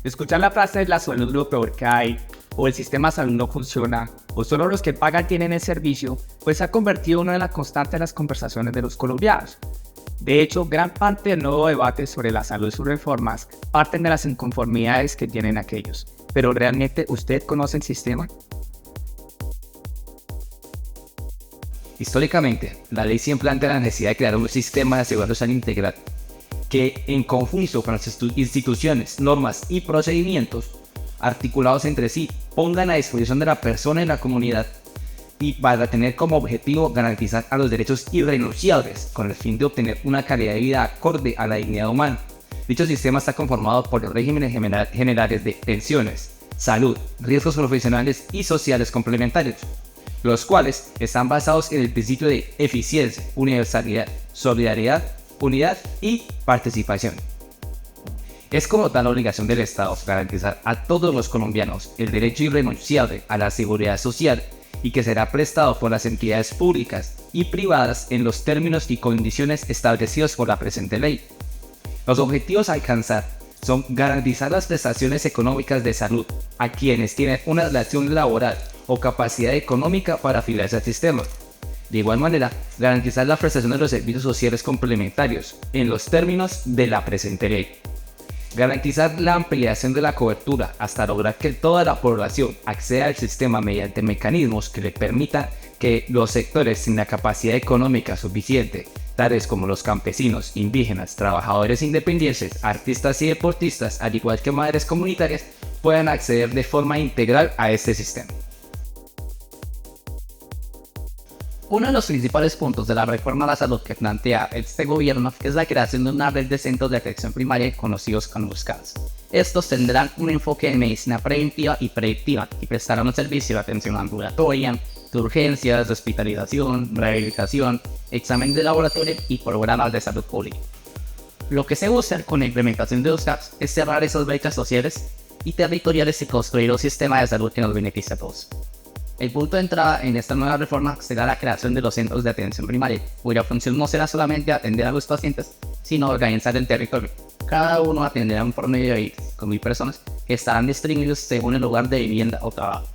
Escuchar la frase "la salud es lo peor que hay", o "el sistema de salud no funciona", o "solo los que pagan tienen el servicio", pues se ha convertido en una de las constantes de las conversaciones de los colombianos. De hecho, gran parte del nuevo debate sobre la salud y sus reformas parten de las inconformidades que tienen aquellos. Pero ¿realmente usted conoce el sistema? Históricamente, la ley siempre plantea la necesidad de crear un sistema de seguridad social integral que, en conjunto con las instituciones, normas y procedimientos articulados entre sí, pongan a disposición de la persona y la comunidad y para tener como objetivo garantizar a los derechos irrenunciables con el fin de obtener una calidad de vida acorde a la dignidad humana. Dicho sistema está conformado por los regímenes generales de pensiones, salud, riesgos profesionales y sociales complementarios, los cuales están basados en el principio de eficiencia, universalidad, solidaridad, unidad y participación. Es como tal la obligación del Estado garantizar a todos los colombianos el derecho irrenunciable a la seguridad social y que será prestado por las entidades públicas y privadas en los términos y condiciones establecidos por la presente ley. Los objetivos a alcanzar son garantizar las prestaciones económicas de salud a quienes tienen una relación laboral o capacidad económica para afiliarse al sistema. De igual manera, garantizar la prestación de los servicios sociales complementarios en los términos de la presente ley. Garantizar la ampliación de la cobertura hasta lograr que toda la población acceda al sistema mediante mecanismos que le permitan que los sectores sin la capacidad económica suficiente, tales como los campesinos, indígenas, trabajadores independientes, artistas y deportistas, al igual que madres comunitarias, puedan acceder de forma integral a este sistema. Uno de los principales puntos de la reforma a la salud que plantea este gobierno es la creación de una red de centros de atención primaria conocidos como los CAPS. Estos tendrán un enfoque en medicina preventiva y predictiva y prestarán un servicio de atención ambulatoria, de urgencias, de hospitalización, rehabilitación, examen de laboratorio y programas de salud pública. Lo que se busca con la implementación de los CAPS es cerrar esas brechas sociales y territoriales y construir un sistema de salud que nos beneficie a todos. El punto de entrada en esta nueva reforma será la creación de los centros de atención primaria, cuya función no será solamente atender a los pacientes, sino organizar el territorio. Cada uno atenderá un promedio de 5.000 personas que estarán distribuidos según el lugar de vivienda o trabajo.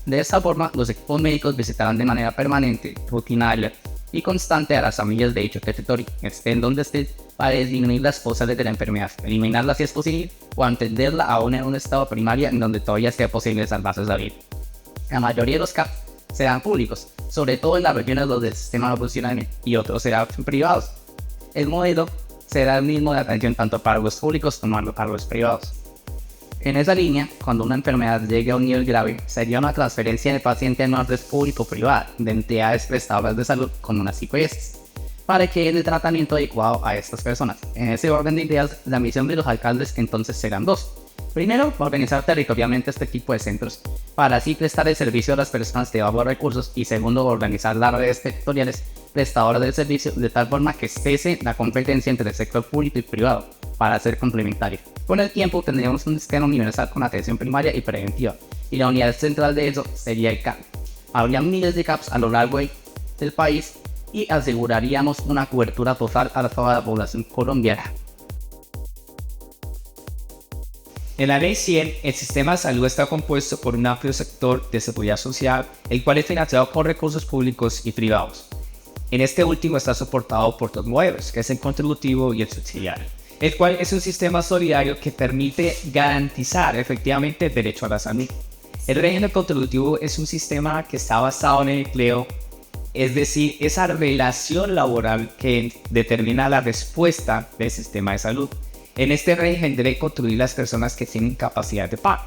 De esta forma, los equipos médicos visitarán de manera permanente, rutinaria y constante a las familias de dicho territorio, estén donde estén, para disminuir las causales de la enfermedad, eliminarla si es posible, o atenderla aún en un estado primario en donde todavía sea posible salvarse la vida. La mayoría de los CAPS serán públicos, sobre todo en las regiones donde el sistema no funciona bien, y otros serán privados. El modelo será el mismo de atención tanto para los públicos como para los privados. En esa línea, cuando una enfermedad llegue a un nivel grave, sería una transferencia del paciente a una red público-privada de entidades prestadoras de salud con unas IPS, para que den el tratamiento adecuado a estas personas. En ese orden de ideas, la misión de los alcaldes entonces serán dos. Primero, organizar territorialmente este tipo de centros, para así prestar el servicio a las personas de bajos recursos, y segundo, organizar las redes territoriales prestadoras del servicio de tal forma que cese la competencia entre el sector público y privado, para ser complementario. Con el tiempo tendríamos un sistema universal con atención primaria y preventiva, y la unidad central de eso sería el CAP. Habría miles de CAPs a lo largo del país y aseguraríamos una cobertura total a toda la población colombiana. En la Ley 100, el sistema de salud está compuesto por un amplio sector de seguridad social, el cual es financiado con recursos públicos y privados. En este último está soportado por dos modelos, que es el contributivo y el subsidiario, el cual es un sistema solidario que permite garantizar efectivamente el derecho a la salud. El régimen contributivo es un sistema que está basado en el empleo, es decir, esa relación laboral que determina la respuesta del sistema de salud. En este régimen deben contribuir las personas que tienen capacidad de pago.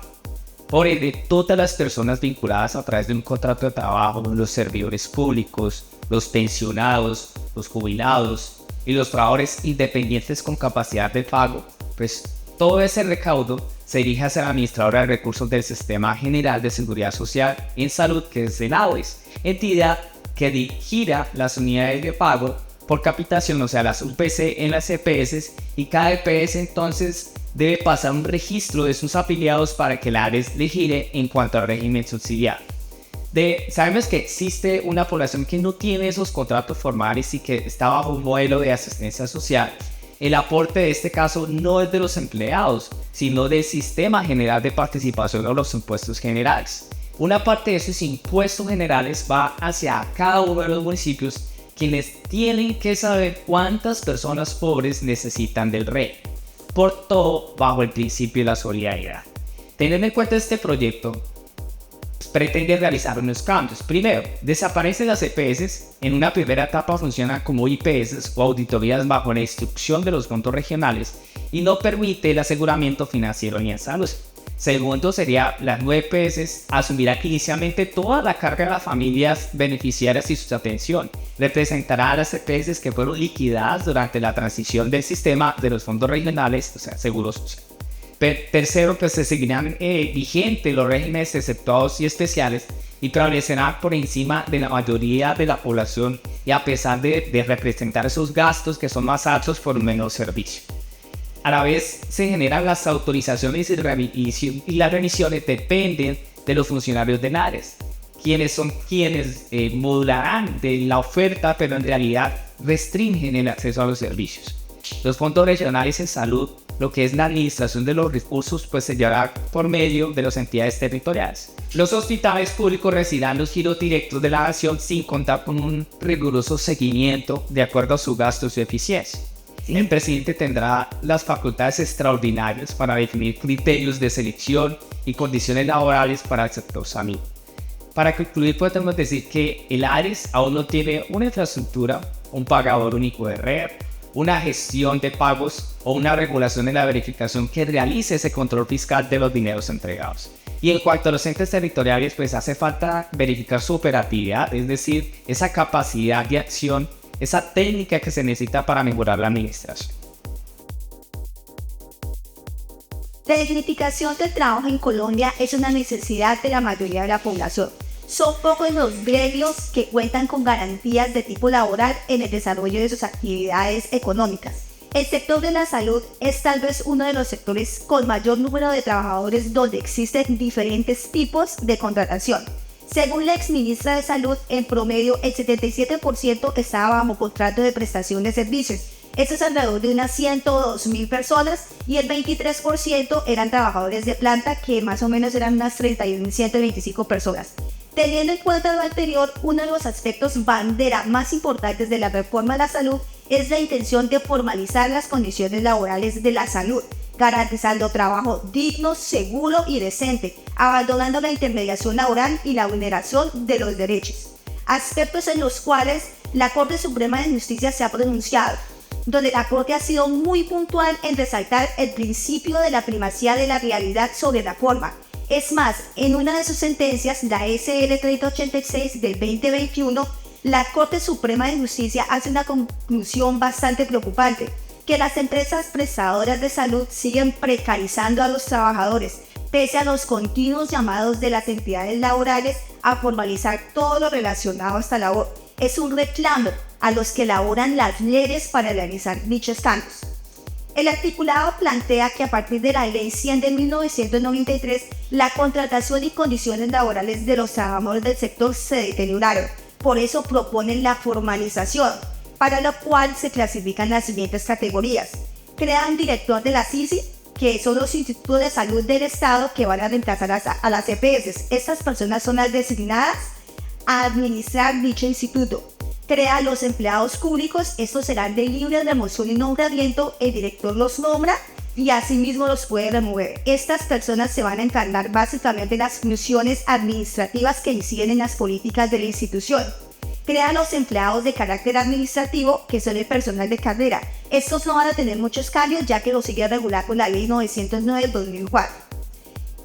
Por ende, todas las personas vinculadas a través de un contrato de trabajo, los servidores públicos, los pensionados, los jubilados y los trabajadores independientes con capacidad de pago, pues todo ese recaudo se dirige hacia la administradora de recursos del Sistema General de Seguridad Social en Salud, que es el AOES, entidad que dirigirá las unidades de pago por capitación, o sea, las UPC en las EPS, y cada EPS entonces debe pasar un registro de sus afiliados para que la ARES le gire en cuanto al régimen subsidiario. Sabemos que existe una población que no tiene esos contratos formales y que está bajo un modelo de asistencia social, el aporte de este caso no es de los empleados, sino del sistema general de participación o los impuestos generales. Una parte de esos impuestos generales va hacia cada uno de los municipios, quienes tienen que saber cuántas personas pobres necesitan del REI. Por todo bajo el principio de la solidaridad. Teniendo en cuenta este proyecto, pretende realizar unos cambios. Primero, desaparecen las EPS. En una primera etapa funcionan como IPS o auditorías bajo la instrucción de los fondos regionales y no permite el aseguramiento financiero ni en salud. Segundo, sería las nueve EPS asumirán inicialmente toda la carga de las familias beneficiarias y su atención. Representará a las EPS que fueron liquidadas durante la transición del sistema de los fondos regionales, o sea, seguros sociales. Tercero, pues se seguirán vigentes los regímenes exceptuados y especiales y prevalecerán por encima de la mayoría de la población y a pesar de representar esos gastos que son más altos por menos servicio. A la vez se generan las autorizaciones y las remisiones dependen de los funcionarios de ARES, quienes son quienes modularán de la oferta, pero en realidad restringen el acceso a los servicios. Los fondos regionales en salud, lo que es la administración de los recursos, pues se llevará por medio de las entidades territoriales. Los hospitales públicos recibirán los giros directos de la nación sin contar con un riguroso seguimiento de acuerdo a su gasto y su eficiencia. El presidente tendrá las facultades extraordinarias para definir criterios de selección y condiciones laborales para el sector salud. Para concluir, podemos decir que el ARES aún no tiene una infraestructura, un pagador único de red, una gestión de pagos o una regulación en la verificación que realice ese control fiscal de los dineros entregados. Y en cuanto a los entes territoriales, pues hace falta verificar su operatividad, es decir, esa capacidad de acción, esa técnica que se necesita para mejorar la administración. La dignificación del trabajo en Colombia es una necesidad de la mayoría de la población. Son pocos los gremios que cuentan con garantías de tipo laboral en el desarrollo de sus actividades económicas. El sector de la salud es tal vez uno de los sectores con mayor número de trabajadores donde existen diferentes tipos de contratación. Según la exministra de Salud, en promedio el 77% estaba bajo contrato de prestación de servicios. Esto es alrededor de unas 102.000 personas y el 23% eran trabajadores de planta, que más o menos eran unas 31.125 personas. Teniendo en cuenta lo anterior, uno de los aspectos bandera más importantes de la reforma de la salud es la intención de formalizar las condiciones laborales de la salud, garantizando trabajo digno, seguro y decente, abandonando la intermediación laboral y la vulneración de los derechos. Aspectos en los cuales la Corte Suprema de Justicia se ha pronunciado, donde la Corte ha sido muy puntual en resaltar el principio de la primacía de la realidad sobre la forma. Es más, en una de sus sentencias, la SL 3086 del 2021, la Corte Suprema de Justicia hace una conclusión bastante preocupante, que las empresas prestadoras de salud siguen precarizando a los trabajadores, pese a los continuos llamados de las entidades laborales a formalizar todo lo relacionado a esta labor. Es un reclamo a los que elaboran las leyes para realizar dichos cambios. El articulado plantea que a partir de la Ley 100 de 1993, la contratación y condiciones laborales de los trabajadores del sector se deterioraron. Por eso proponen la formalización, para lo cual se clasifican las siguientes categorías. Crean director de la SISI, que son los institutos de salud del Estado que van a reemplazar a las EPS. Estas personas son las designadas a administrar dicho instituto. Crea los empleados públicos, estos serán de libre remoción y nombramiento, el director los nombra y asimismo los puede remover. Estas personas se van a encargar básicamente de las funciones administrativas que inciden en las políticas de la institución. Crea los empleados de carácter administrativo, que son el personal de carrera. Estos no van a tener muchos cambios, ya que lo sigue regular con la Ley 909 del 2004.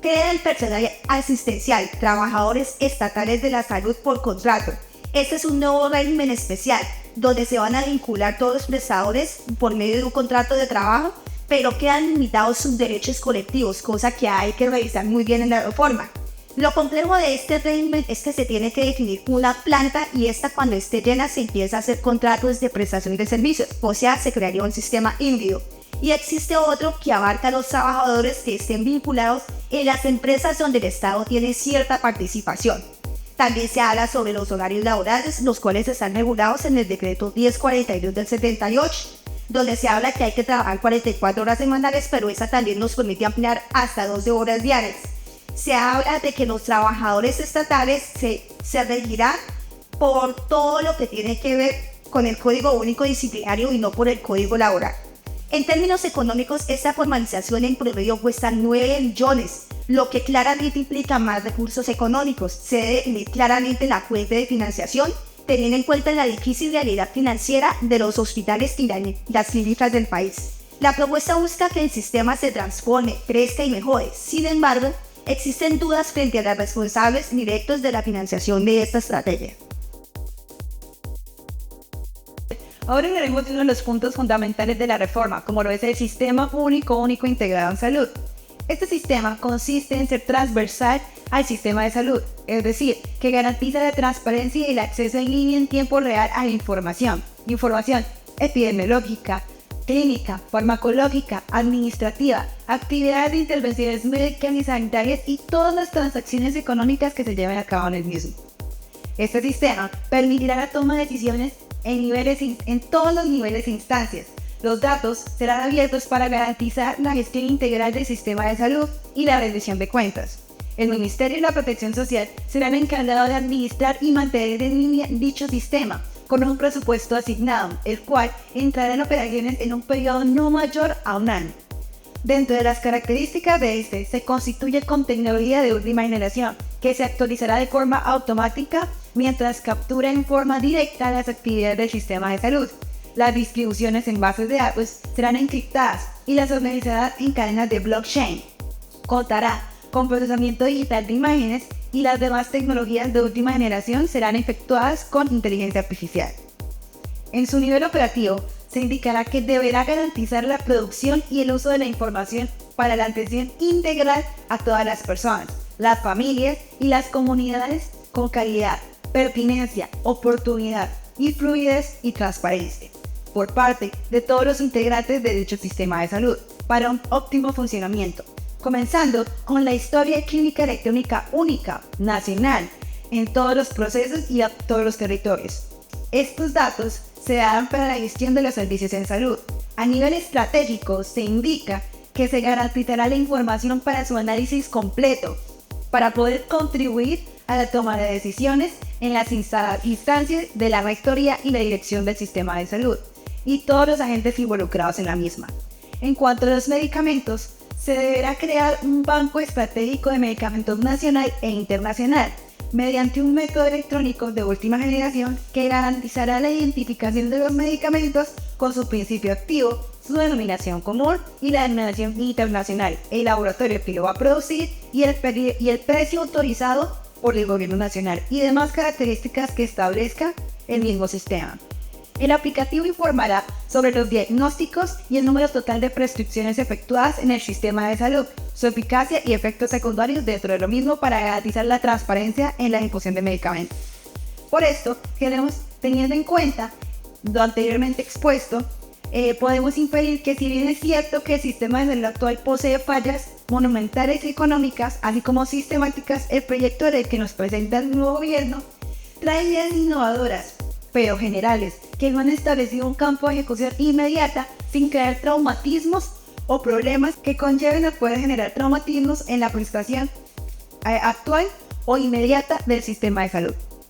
Crea el personal asistencial, trabajadores estatales de la salud por contrato. Este es un nuevo régimen especial, donde se van a vincular todos los prestadores por medio de un contrato de trabajo, pero quedan limitados sus derechos colectivos, cosa que hay que revisar muy bien en la reforma. Lo complejo de este régimen es que se tiene que definir una planta y esta, cuando esté llena, se empieza a hacer contratos de prestación de servicios, o sea, se crearía un sistema híbrido. Y existe otro que abarca a los trabajadores que estén vinculados en las empresas donde el Estado tiene cierta participación. También se habla sobre los horarios laborales, los cuales están regulados en el decreto 1042 del 78. donde se habla que hay que trabajar 44 horas semanales, pero esa también nos permite ampliar hasta 12 horas diarias. Se habla de que los trabajadores estatales se regirán por todo lo que tiene que ver con el Código Único Disciplinario y no por el Código Laboral. En términos económicos, esta formalización en promedio cuesta 9 millones, lo que claramente implica más recursos económicos. Se debe medir claramente la fuente de financiación, teniendo en cuenta la difícil realidad financiera de los hospitales y las clínicas del país. La propuesta busca que el sistema se transforme, crezca y mejore. Sin embargo, existen dudas frente a los responsables directos de la financiación de esta estrategia. Ahora hablaremos de uno de los puntos fundamentales de la reforma, como lo es el Sistema Único Integrado en Salud. Este sistema consiste en ser transversal al sistema de salud, es decir, que garantiza la transparencia y el acceso en línea en tiempo real a la información epidemiológica, clínica, farmacológica, administrativa, actividades de intervenciones médicas y sanitarias y todas las transacciones económicas que se lleven a cabo en el mismo. Este sistema permitirá la toma de decisiones en todos los niveles e instancias. Los datos serán abiertos para garantizar la gestión integral del sistema de salud y la rendición de cuentas. El Ministerio de la Protección Social será el encargado de administrar y mantener en línea dicho sistema, con un presupuesto asignado, el cual entrará en operaciones en un periodo no mayor a un año. Dentro de las características de este, se constituye con tecnología de última generación, que se actualizará de forma automática mientras captura en forma directa las actividades del sistema de salud. Las distribuciones en bases de datos serán encriptadas y las organizadas en cadenas de blockchain. Contará con procesamiento digital de imágenes y las demás tecnologías de última generación serán efectuadas con inteligencia artificial. En su nivel operativo, se indicará que deberá garantizar la producción y el uso de la información para la atención integral a todas las personas, las familias y las comunidades con calidad, pertinencia, oportunidad y fluidez y transparencia por parte de todos los integrantes de dicho sistema de salud para un óptimo funcionamiento, comenzando con la historia clínica electrónica única, nacional, en todos los procesos y a todos los territorios. Estos datos se darán para la gestión de los servicios en salud. A nivel estratégico se indica que se garantizará la información para su análisis completo, para poder contribuir a la toma de decisiones en las instancias de la rectoría y la dirección del sistema de salud y todos los agentes involucrados en la misma. En cuanto a los medicamentos, se deberá crear un banco estratégico de medicamentos nacional e internacional mediante un método electrónico de última generación que garantizará la identificación de los medicamentos con su principio activo, su denominación común y la denominación internacional, el laboratorio que lo va a producir y el precio autorizado por el gobierno nacional y demás características que establezca el mismo sistema. El aplicativo informará sobre los diagnósticos y el número total de prescripciones efectuadas en el sistema de salud, su eficacia y efectos secundarios dentro de lo mismo para garantizar la transparencia en la ejecución de medicamentos. Por esto, teniendo en cuenta lo anteriormente expuesto, podemos inferir que si bien es cierto que el sistema de salud actual posee fallas monumentales y económicas, así como sistemáticas, el proyecto de que nos presenta el nuevo gobierno trae ideas innovadoras, pero generales, que no han establecido un campo de ejecución inmediata sin crear traumatismos o problemas que conlleven a poder generar traumatismos en la prestación actual o inmediata del sistema de salud.